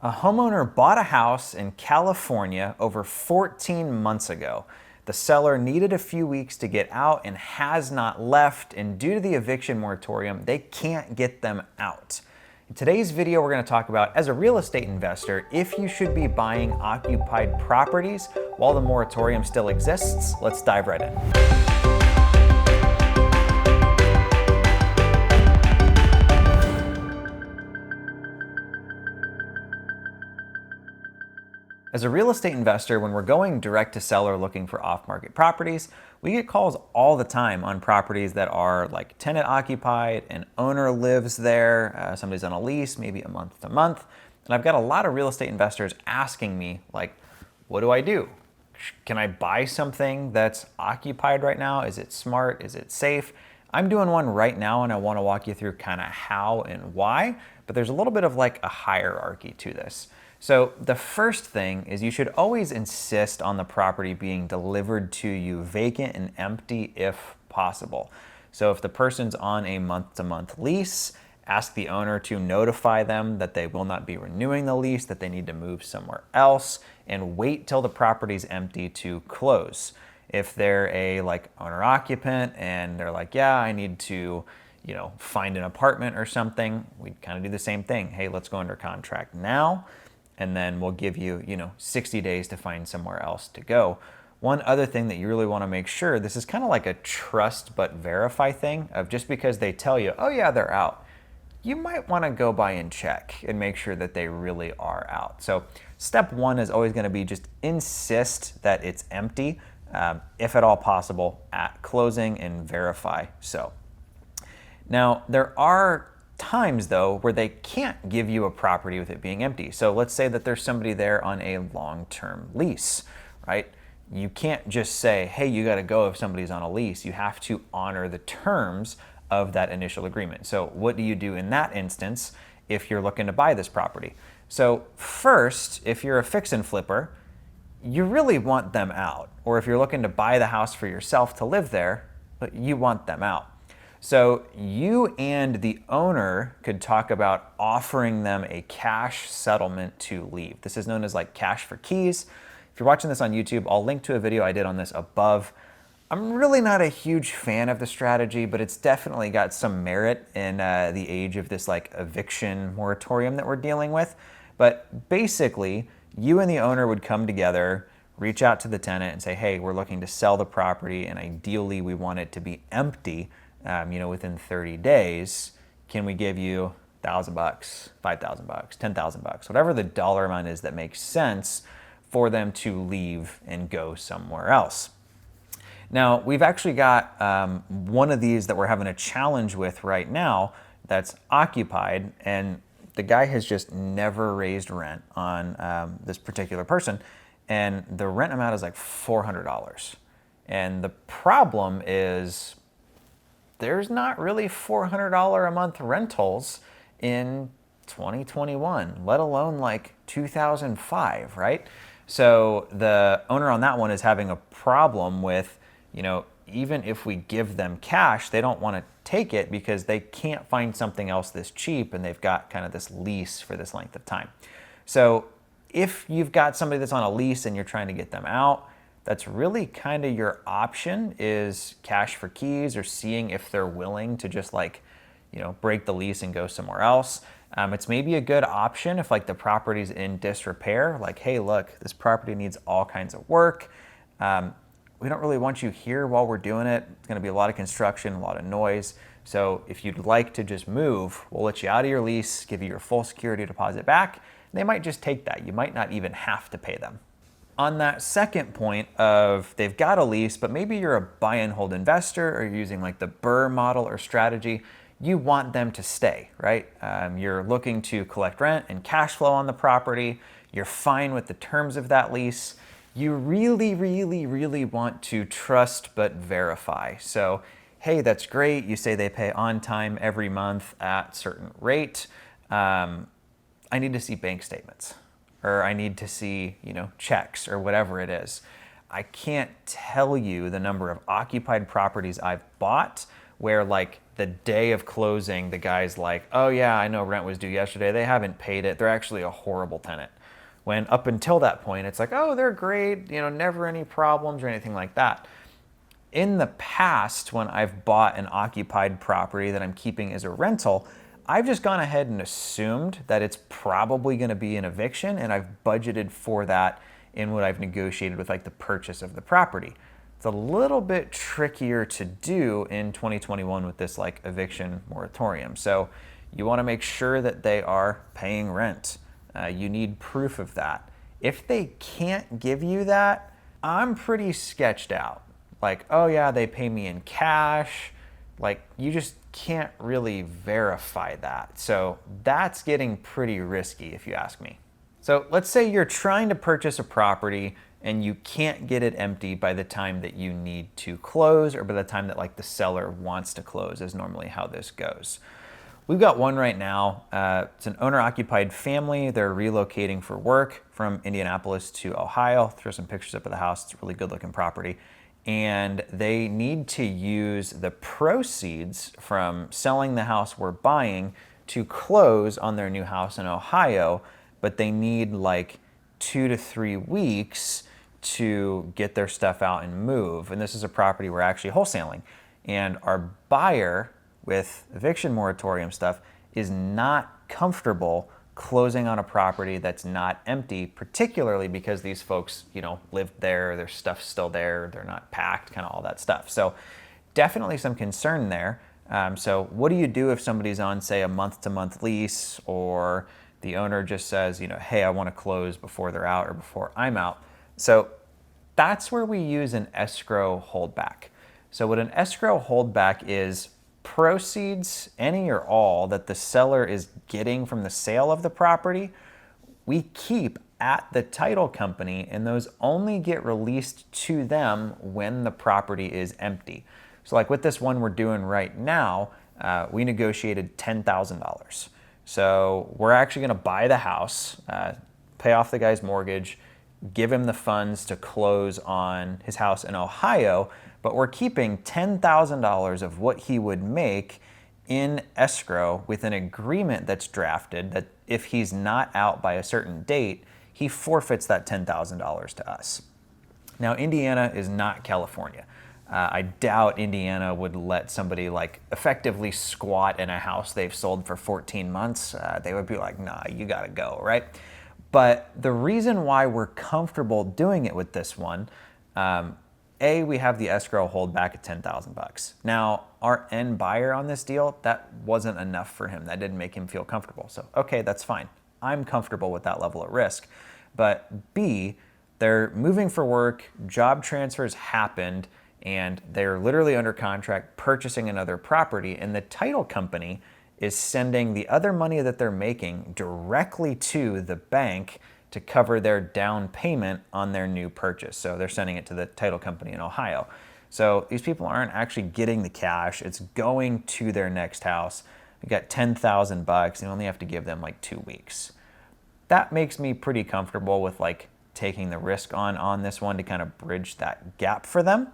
A homeowner bought a house in California over 14 months ago. The seller needed a few weeks to get out and has not left, and due to the eviction moratorium, they can't get them out. In today's video, we're going to talk about, as a real estate investor, if you should be buying occupied properties while the moratorium still exists. Let's dive right in. As a real estate investor, when we're going direct to seller looking for off-market properties, we get calls all the time on properties that are like tenant occupied, an owner lives there, somebody's on a lease, maybe a month to month. And I've got a lot of real estate investors asking me, like, what do I do? Can I buy something that's occupied right now? Is it smart? Is it safe? I'm doing one right now and I want to walk you through kind of how and why, but there's a little bit of like a hierarchy to this. So the first thing is you should always insist on the property being delivered to you vacant and empty if possible. So if the person's on a month-to-month lease, ask the owner to notify them that they will not be renewing the lease, that they need to move somewhere else, and wait till the property's empty to close. If they're a owner occupant and they're like, yeah, I need to find an apartment or something, we kind of do the same thing. Hey, let's go under contract now. And then we'll give you, 60 days to find somewhere else to go. One other thing that you really want to make sure, this is kind of like a trust but verify thing of just because they tell you, oh yeah, they're out, you might want to go by and check and make sure that they really are out. So step one is always going to be just insist that it's empty, if at all possible, at closing, and verify so. Now, there are times though where they can't give you a property with it being empty. So let's say that there's somebody there on a long-term lease, right? You can't just say, hey, you got to go if somebody's on a lease. You have to honor the terms of that initial agreement. So what do you do in that instance if you're looking to buy this property? So first, if you're a fix and flipper, you really want them out. Or if you're looking to buy the house for yourself to live there, you want them out. So you and the owner could talk about offering them a cash settlement to leave. This is known as like cash for keys. If you're watching this on YouTube, I'll link to a video I did on this above. I'm really not a huge fan of the strategy, but it's definitely got some merit in the age of this eviction moratorium that we're dealing with. But basically, you and the owner would come together, reach out to the tenant and say, hey, we're looking to sell the property and ideally we want it to be empty. Within 30 days, can we give you $1,000, $5,000, $10,000, whatever the dollar amount is that makes sense for them to leave and go somewhere else. Now, we've actually got one of these that we're having a challenge with right now that's occupied, and the guy has just never raised rent on this particular person, and the rent amount is like $400. And the problem is there's not really $400 a month rentals in 2021, let alone like 2005, right? So the owner on that one is having a problem with, even if we give them cash, they don't want to take it because they can't find something else this cheap and they've got kind of this lease for this length of time. So if you've got somebody that's on a lease and you're trying to get them out, that's really kind of your option, is cash for keys or seeing if they're willing to just break the lease and go somewhere else. It's maybe a good option if the property's in disrepair, hey, look, this property needs all kinds of work. We don't really want you here while we're doing it. It's going to be a lot of construction, a lot of noise. So if you'd like to just move, we'll let you out of your lease, give you your full security deposit back. They might just take that. You might not even have to pay them. On that second point of they've got a lease, but maybe you're a buy and hold investor or you're using the BRRRR model or strategy, you want them to stay, right? You're looking to collect rent and cash flow on the property. You're fine with the terms of that lease. You really, really, really want to trust but verify. So, hey, that's great. You say they pay on time every month at certain rate. I need to see bank statements, or I need to see, checks or whatever it is. I can't tell you the number of occupied properties I've bought where like the day of closing, the guy's like, oh yeah, I know rent was due yesterday. They haven't paid it. They're actually a horrible tenant. When up until that point, it's like, oh, they're great, never any problems or anything like that. In the past, when I've bought an occupied property that I'm keeping as a rental, I've just gone ahead and assumed that it's probably going to be an eviction, and I've budgeted for that in what I've negotiated with like the purchase of the property. It's a little bit trickier to do in 2021 with this like eviction moratorium. So you want to make sure that they are paying rent. You need proof of that. If they can't give you that, I'm pretty sketched out. Like, oh yeah, they pay me in cash. Like, you just can't really verify that. So that's getting pretty risky if you ask me. So let's say you're trying to purchase a property and you can't get it empty by the time that you need to close, or by the time that like the seller wants to close is normally how this goes. We've got one right now. It's an owner-occupied family. They're relocating for work from Indianapolis to Ohio. Throw some pictures up of the house. It's a really good-looking property. And they need to use the proceeds from selling the house we're buying to close on their new house in Ohio, but they need like 2 to 3 weeks to get their stuff out and move. And this is a property we're actually wholesaling. And our buyer, with eviction moratorium stuff, is not comfortable closing on a property that's not empty, particularly because these folks, lived there, their stuff's still there, they're not packed, kind of all that stuff. So definitely some concern there. So what do you do if somebody's on, say, a month-to-month lease, or the owner just says, hey, I want to close before they're out or before I'm out? So that's where we use an escrow holdback. So what an escrow holdback is, proceeds, any or all, that the seller is getting from the sale of the property, we keep at the title company, and those only get released to them when the property is empty. So like with this one we're doing right now, we negotiated $10,000. So we're actually going to buy the house, pay off the guy's mortgage, give him the funds to close on his house in Ohio, but we're keeping $10,000 of what he would make in escrow with an agreement that's drafted that if he's not out by a certain date, he forfeits that $10,000 to us. Now, Indiana is not California. I doubt Indiana would let somebody like effectively squat in a house they've sold for 14 months. They would be like, nah, you gotta go, right? But the reason why we're comfortable doing it with this one, we have the escrow holdback at $10,000. Now, our end buyer on this deal, that wasn't enough for him. That didn't make him feel comfortable. So, okay, that's fine. I'm comfortable with that level of risk. But B, they're moving for work, job transfers happened, and they're literally under contract purchasing another property, and the title company is sending the other money that they're making directly to the bank to cover their down payment on their new purchase. So they're sending it to the title company in Ohio. So these people aren't actually getting the cash. It's going to their next house. We got $10,000. You only have to give them like 2 weeks. That makes me pretty comfortable with like taking the risk on this one to kind of bridge that gap for them.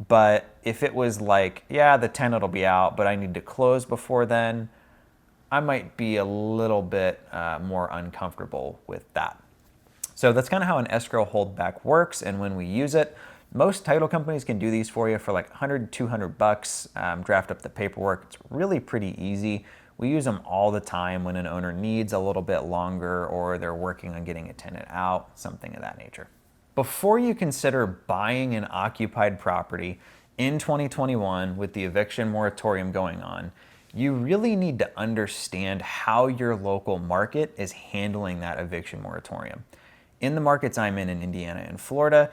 But if it was like, yeah, the tenant will be out, but I need to close before then, I might be a little bit more uncomfortable with that. So that's kind of how an escrow holdback works, and when we use it, most title companies can do these for you for like 100, 200 bucks, draft up the paperwork. It's really pretty easy. We use them all the time when an owner needs a little bit longer, or they're working on getting a tenant out, something of that nature. Before you consider buying an occupied property in 2021 with the eviction moratorium going on, you really need to understand how your local market is handling that eviction moratorium. In the markets I'm in Indiana and Florida,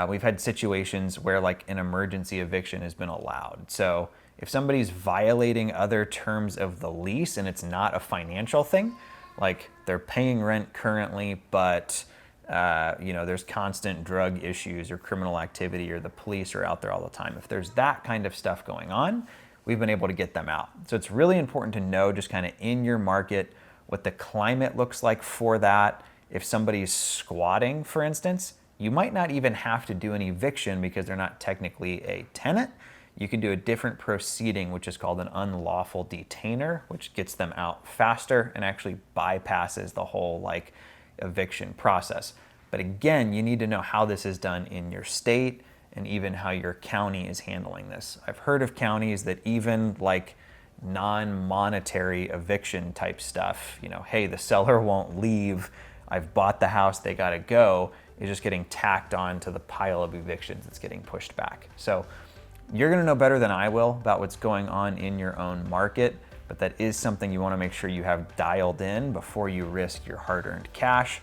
we've had situations where like an emergency eviction has been allowed. So if somebody's violating other terms of the lease and it's not a financial thing, like they're paying rent currently, but there's constant drug issues or criminal activity, or the police are out there all the time. If there's that kind of stuff going on, we've been able to get them out. So it's really important to know just kind of in your market what the climate looks like for that. If somebody's squatting, for instance, you might not even have to do an eviction because they're not technically a tenant. you can do a different proceeding, which is called an unlawful detainer, which gets them out faster and actually bypasses the whole like eviction process. But again, you need to know how this is done in your state and even how your county is handling this. I've heard of counties that even like non-monetary eviction type stuff, you know, hey, the seller won't leave, I've bought the house, they gotta go, is just getting tacked on to the pile of evictions that's getting pushed back. So you're gonna know better than I will about what's going on in your own market, but that is something you wanna make sure you have dialed in before you risk your hard-earned cash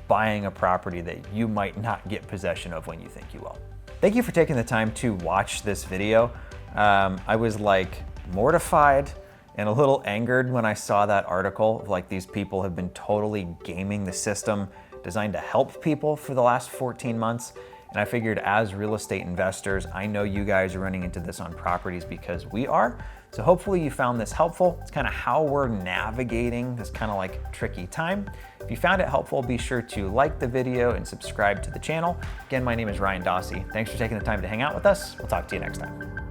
buying a property that you might not get possession of when you think you will. Thank you for taking the time to watch this video. I was like mortified and a little angered when I saw that article of like these people have been totally gaming the system designed to help people for the last 14 months. And I figured as real estate investors, I know you guys are running into this on properties because we are. So hopefully you found this helpful. It's kind of how we're navigating this kind of like tricky time. If you found it helpful, be sure to like the video and subscribe to the channel. Again, my name is Ryan Dossey. Thanks for taking the time to hang out with us. We'll talk to you next time.